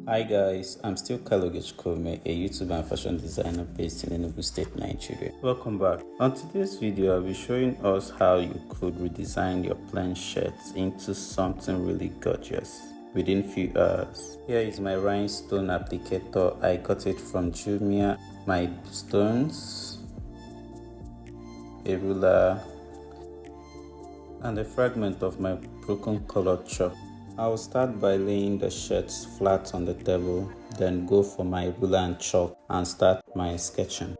Hi guys, I'm still Kalogich Kome, a YouTuber and fashion designer based in Enugu State, Nigeria. Welcome back. On today's video, I'll be showing us how you could redesign your plain shirts into something really gorgeous within few hours. Here is my rhinestone applicator. I got it from Jumia. My stones, a ruler, and a fragment of my broken colored chalk. I'll start by laying the shirts flat on the table, then go for my ruler and chalk and start my sketching.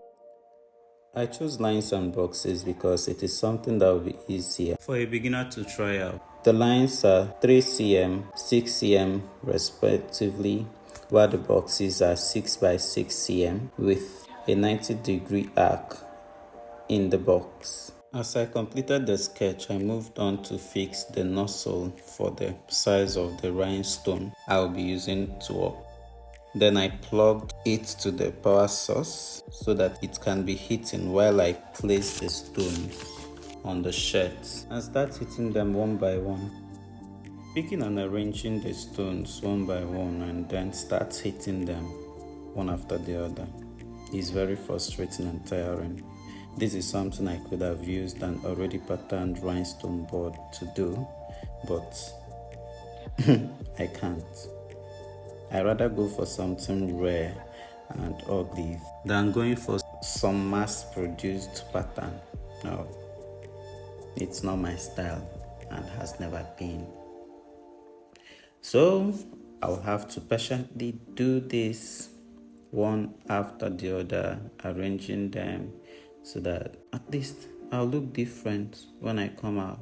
I chose lines and boxes because it is something that will be easier for a beginner to try out. The lines are 3 cm, 6 cm respectively, while the boxes are 6 by 6 cm with a 90-degree arc in the box. As I completed the sketch, I moved on to fix the nozzle for the size of the rhinestone I will be using to work. Then I plugged it to the power source so that it can be heating while I place the stones on the shirts and start hitting them one by one. Picking and arranging the stones one by one and then start hitting them one after the other is very frustrating and tiring. This is something I could have used an already patterned rhinestone board to do, but I can't. I rather go for something rare and ugly than going for some mass-produced pattern. No, it's not my style and has never been. So I'll have to patiently do this one after the other, arranging them so that at least I'll look different when I come out.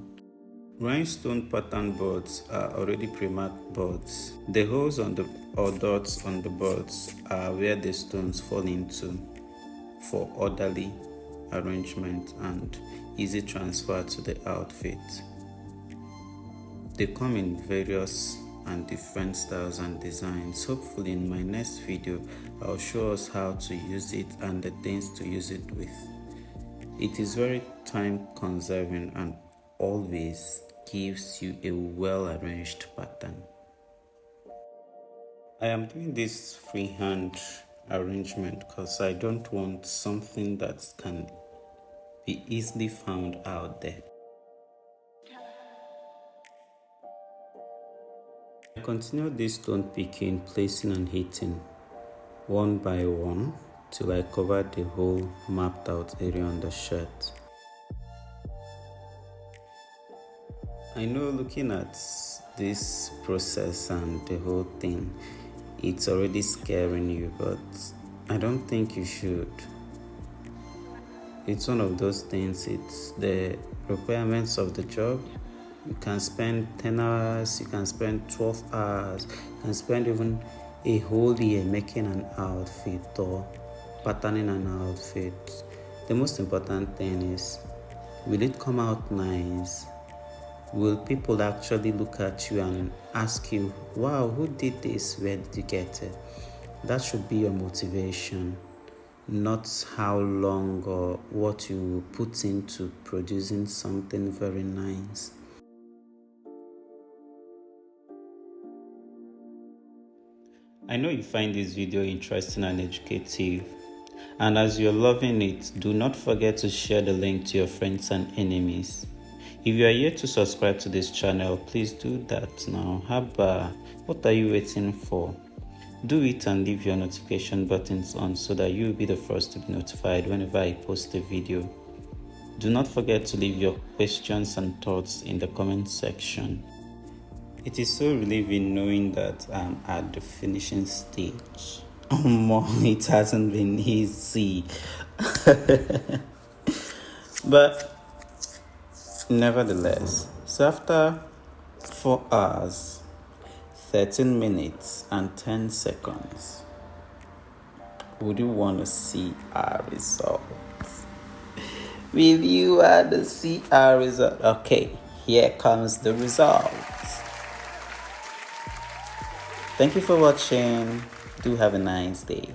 Rhinestone pattern boards are already pre-marked boards. The holes on the or dots on the boards are where the stones fall into for orderly arrangement and easy transfer to the outfit. They come in various and different styles and designs. Hopefully in my next video I'll show us how to use it and the things to use it with. It is very time conserving and always gives you a well arranged pattern. I am doing this freehand arrangement because I don't want something that can be easily found out there. I continue this stone picking, placing and hitting one by one till I cover the whole mapped out area on the shirt. I know looking at this process and the whole thing, it's already scaring you, but I don't think you should. It's one of those things, it's the requirements of the job. You can spend 10 hours, you can spend 12 hours, you can spend even a whole year making an outfit or patterning an outfit. The most important thing is, will it come out nice? Will people actually look at you and ask you, wow, who did this? Where did you get it? That should be your motivation, not how long or what you put into producing something very nice. I know you find this video interesting and educative, and as you're loving it, do not forget to share the link to your friends and enemies. If you are yet to subscribe to this channel, please do that now. Haba, what are you waiting for? Do it and leave your notification buttons on so that you will be the first to be notified whenever I post a video. Do not forget to leave your questions and thoughts in the comment section. It is so relieving knowing that I'm at the finishing stage. It hasn't been easy. But nevertheless, so after 4 hours, 13 minutes and 10 seconds, would you want to see our results? Will you want to see our result? Okay, here comes the results. Thank you for watching. Do have a nice day.